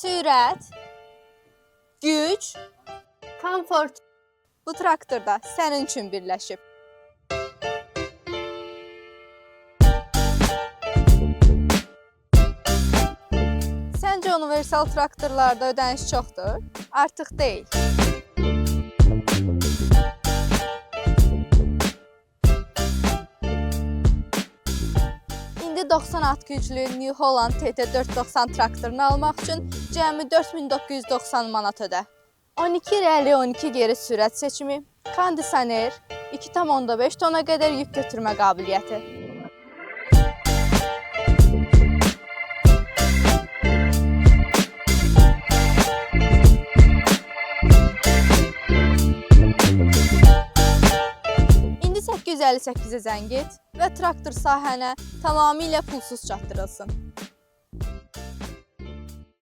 sürət, güc, Komfort. bu traktorda sənin üçün birləşib. Səncə universal traktorlarda ödəniş çoxdur? Artıq deyil. İndi 90 at güclü New Holland TT490 traktorunu almaq üçün cəmi 4990 manat ödə. 12 rəli 12 geri sürət seçimi, kondisioner, 2,5 tona qədər yük götürmə qabiliyyəti. İndi 858-ə zəng et və traktor sahənə tamamilə pulsuz çatdırılsın.